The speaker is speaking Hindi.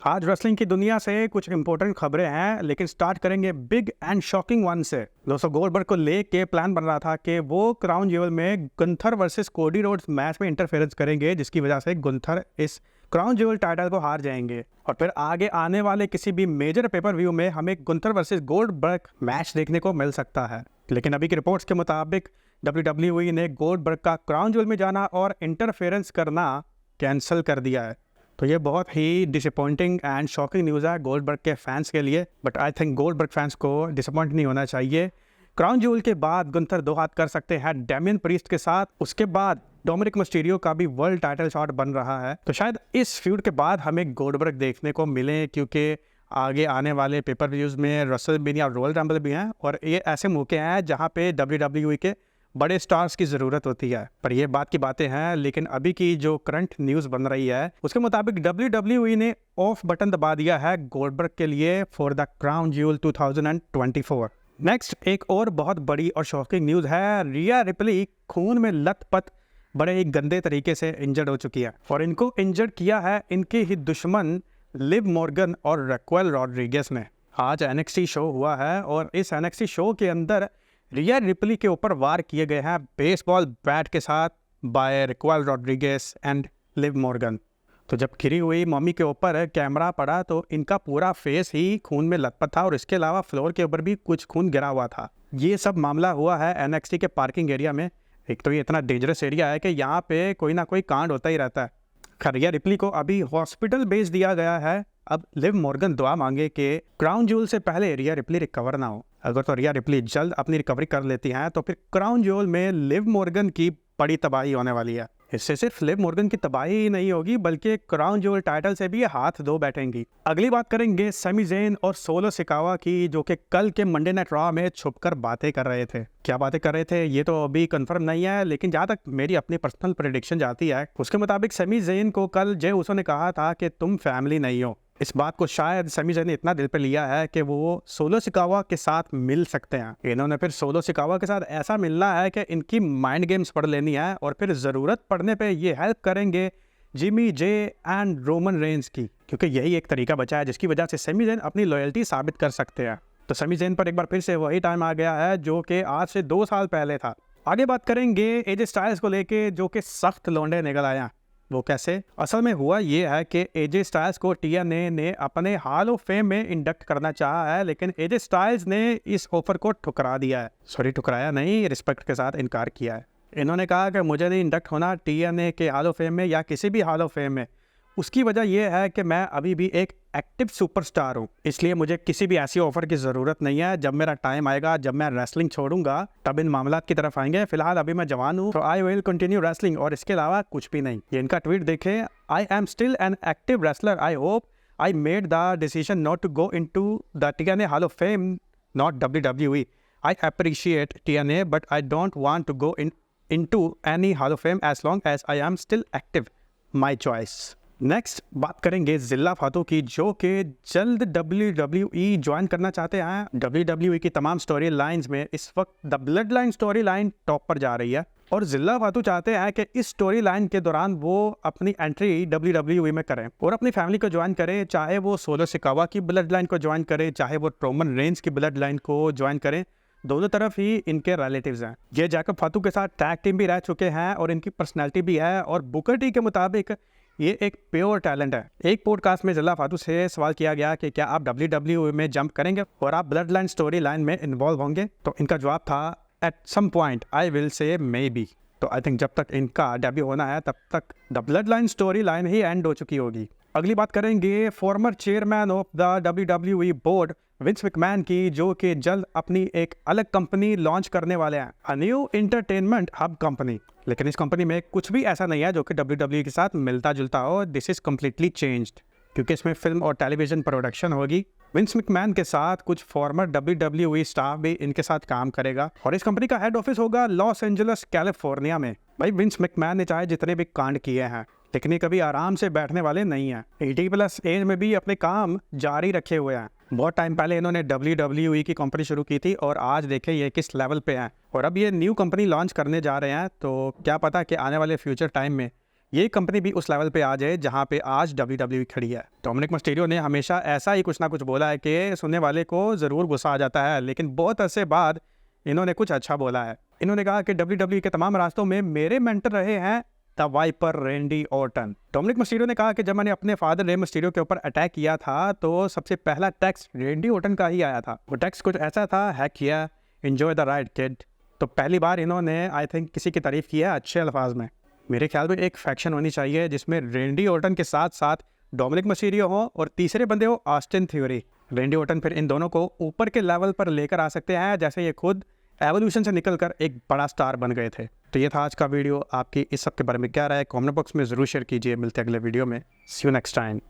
आज रेसलिंग की दुनिया से कुछ इंपॉर्टेंट खबरें हैं, लेकिन स्टार्ट करेंगे बिग एंड शॉकिंग वन से। दोस्तों, गोल्डबर्ग को लेके प्लान बन रहा था कि वो क्राउन ज्वेल में Gunther versus Cody Rhodes match में इंटरफेरेंस करेंगे, जिसकी वजह से गुंथर इस क्राउन ज्वेल टाइटल को हार जाएंगे और फिर आगे आने वाले किसी भी मेजर पेपर व्यू में हमें गुंथर वर्सेस गोल्डबर्ग मैच देखने को मिल सकता है। लेकिन अभी की रिपोर्ट्स के मुताबिक WWE ने गोल्डबर्ग का क्राउन ज्वेल में जाना और इंटरफेरेंस करना कैंसिल कर दिया है। तो ये बहुत ही डिसअपॉइंटिंग एंड शॉकिंग न्यूज़ है गोल्डबर्ग के फैंस के लिए, but I think Goldberg fans को डिसअपॉइंट नहीं होना चाहिए। क्राउन ज्वेल के बाद गुंथर दो हाथ कर सकते हैं डेमियन प्रीस्ट के साथ, उसके बाद डोमिनिक मिस्टीरियो का भी वर्ल्ड टाइटल शॉट बन रहा है। तो शायद इस फ्यूड के बाद हमें गोल्डबर्ग देखने को मिले, क्योंकि आगे आने वाले पेपर व्यूज़ में रेसलमेनिया और रॉयल रंबल भी हैं और ये ऐसे मौके हैं जहाँ पे WWE के बड़े स्टार्स की ज़रूरत होती है। पर ये बात की बातें हैं, लेकिन अभी की जो करंट न्यूज़ बन रही है उसके मुताबिक WWE ने ऑफ बटन दबा दिया है गोल्डबर्ग के लिए for the crown jewel 2024। Next एक और बहुत बड़ी और शॉकिंग न्यूज़ है। रिया रिप्ली खून में लथपथ बड़े ही गंदे तरीके से इंजर्ड हो चुकी है और इनको इंजर्ड किया है इनके ही दुश्मन लिव मॉर्गन और रक्वेल रॉड्रिगेज ने। आज NXT शो हुआ है और इस NXT शो के अंदर रिया रिप्ली के ऊपर वार किए गए हैं बेसबॉल बैट के साथ by Raquel Rodriguez and Liv Morgan. तो जब गिरी हुई मम्मी के ऊपर कैमरा पड़ा तो इनका पूरा फेस ही खून में लथपथ था और इसके अलावा फ्लोर के ऊपर भी कुछ खून गिरा हुआ था। ये सब मामला हुआ है NXT के पार्किंग एरिया में। एक तो ये इतना डेंजरस एरिया है कि यहाँ पे कोई ना कोई कांड होता ही रहता है। रिया रिप्ली को अभी हॉस्पिटल भेज दिया गया है। अब लिव मॉर्गन दुआ मांगे कि क्राउन ज्वेल से पहले रिया रिप्ली रिकवर ना हो। अगर तो रिया रिप्ली जल्द अपनी रिकवरी कर लेती हैं तो फिर क्राउन ज्वेल में लिव मॉर्गन की बड़ी तबाही होने वाली है। इससे सिर्फ लिव मॉर्गन की तबाही ही नहीं होगी, बल्कि क्राउन ज्वेल टाइटल से भी हाथ धो बैठेंगी। अगली बात करेंगे समी ज़ेन और सोलो सिकावा की, जो कि कल के मंडे नाइट रॉ में छुपकर बातें कर रहे थे। क्या बातें कर रहे थे ये तो अभी कंफर्म नहीं है, लेकिन जहाँ तक मेरी अपनी पर्सनल प्रेडिक्शन जाती है उसके मुताबिक समी ज़ेन को कल जय उसो ने कहा था कि तुम फैमिली नहीं हो। इस बात को शायद समी ज़ेन ने इतना दिल पे लिया है कि वो सोलो सिकावा के साथ मिल सकते हैं। इन्होंने फिर सोलो सिकावा के साथ ऐसा मिलना है कि इनकी माइंड गेम्स पढ़ लेनी है और फिर ज़रूरत पड़ने पे ये हेल्प करेंगे Jimmy J and Roman Reigns की, क्योंकि यही एक तरीका बचा है जिसकी वजह से समी ज़ेन अपनी लॉयल्टी साबित कर सकते हैं। तो समी ज़ेन पर एक बार फिर से वही टाइम आ गया है जो कि आज से 2 साल पहले था। आगे बात करेंगे एजे स्टाइल्स को लेके, जो कि सख्त लौंडे निकल आए हैं। वो कैसे? असल में हुआ ये है कि एजे स्टाइल्स को TNA ने अपने हॉल ऑफ फेम में इंडक्ट करना चाहा है, लेकिन एजे स्टाइल्स ने इस ऑफर को ठुकरा दिया है। सॉरी, ठुकराया नहीं, रिस्पेक्ट के साथ इनकार किया है। इन्होंने कहा कि मुझे नहीं इंडक्ट होना TNA के हॉल ऑफ फेम में या किसी भी हॉल ऑफ फेम में। उसकी वजह यह है कि मैं अभी भी एक एक्टिव सुपरस्टार हूँ, इसलिए मुझे किसी भी ऐसी ऑफर की ज़रूरत नहीं है। जब मेरा टाइम आएगा, जब मैं रेसलिंग छोड़ूंगा, तब इन मामलात की तरफ आएंगे। फिलहाल अभी मैं जवान हूँ, तो आई विल कंटिन्यू रेसलिंग और इसके अलावा कुछ भी नहीं। ये इनका ट्वीट देखें, I am still an active wrestler, I hope I made the decision not to go into the TNA hall of fame, not WWE. I appreciate TNA but I don't want to go into any hall of fame as long as I am still active. My choice. Next बात करेंगे जिल्ला फातू की, जो कि जल्द WWE ज्वाइन करना चाहते हैं। WWE की तमाम स्टोरी लाइन्स में इस वक्त the blood line story line top पर जा रही है और जिल्ला फातू चाहते हैं कि इस स्टोरी लाइन के दौरान वो अपनी एंट्री WWE में करें और अपनी फैमिली को ज्वाइन करें, चाहे वो सोलो सिकावा की ब्लड लाइन को ज्वाइन करें, चाहे वो रोमन रेंज की ब्लड लाइन को ज्वाइन करें। दोनों तरफ ही इनके रिलेटिव्स हैं। ये जैकब फातू के साथ टैग टीम भी रह चुके हैं और इनकी पर्सनैलिटी भी है और बुकर टी के मुताबिक ये एक प्योर टैलेंट है। एक पॉडकास्ट में जिला फातू से सवाल किया गया कि क्या आप WWE में जंप करेंगे और आप ब्लड लाइन स्टोरी लाइन में इन्वॉल्व होंगे, तो इनका जवाब था at some point I will say may be. तो आई थिंक जब तक इनका डेब्यू होना है तब तक the blood line story line he and हो चुकी होगी। अगली बात करेंगे former chairman of the WWE board Vince McMahon की, जो कि जल्द अपनी एक अलग कंपनी लॉन्च करने वाले हैं, a new entertainment hub company. लेकिन इस कंपनी में कुछ भी ऐसा नहीं है जो कि WWE के साथ मिलता जुलता हो। दिस इज कम्प्लीटली चेंज्ड, क्योंकि इसमें फिल्म और टेलीविजन प्रोडक्शन होगी। विंस मैकमैन के साथ कुछ फॉर्मर WWE स्टाफ भी इनके साथ काम करेगा और इस कंपनी का हेड ऑफिस होगा लॉस एंजलिस कैलिफोर्निया में। भाई, विंस मैकमैन ने चाहे जितने भी कांड किए हैं, लेकिन ये कभी आराम से बैठने वाले नहीं हैं। 80+ एज में भी अपने काम जारी रखे हुए हैं। बहुत टाइम पहले इन्होंने WWE की कंपनी शुरू की थी और आज देखें ये किस लेवल पे हैं और अब ये न्यू कंपनी लॉन्च करने जा रहे हैं। तो क्या पता कि आने वाले फ्यूचर टाइम में ये कंपनी भी उस लेवल पे आ जाए जहाँ पे आज WWE खड़ी है। डोमिनिक मिस्टीरियो ने हमेशा ऐसा ही कुछ ना कुछ बोला है कि सुनने वाले को ज़रूर गुस्सा आ जाता है, लेकिन बहुत अरसे बाद इन्होंने कुछ अच्छा बोला है। इन्होंने कहा कि WWE के तमाम रास्तों में मेरे मेंटर रहे हैं the Viper Randy Orton. Dominik Mysterio ने कहा कि जब मैंने अपने फादर रे मिस्टीरियो के ऊपर अटैक किया था तो सबसे पहला टेक्स्ट रेंडी ऑर्टन का ही आया था। वो टेक्स्ट कुछ ऐसा था, हैक किया, एंजॉय द राइड किड। तो पहली बार इन्होंने आई थिंक किसी की तारीफ की है अच्छे अल्फाज में। मेरे ख्याल में एक फैक्शन होनी चाहिए जिसमें रेंडी ऑर्टन के साथ साथ डोमिनिक मिस्टीरियो हो और तीसरे बंदे हो ऑस्टिन थ्योरी। रेंडी ऑर्टन फिर इन दोनों को ऊपर के लेवल पर लेकर आ सकते हैं, जैसे ये खुद एवोल्यूशन से निकलकर एक बड़ा स्टार बन गए थे। तो ये था आज का वीडियो। आपकी इस सब के बारे में क्या राय है कमेंट बॉक्स में ज़रूर शेयर कीजिए। मिलते हैं अगले वीडियो में। सी यू नेक्स्ट टाइम।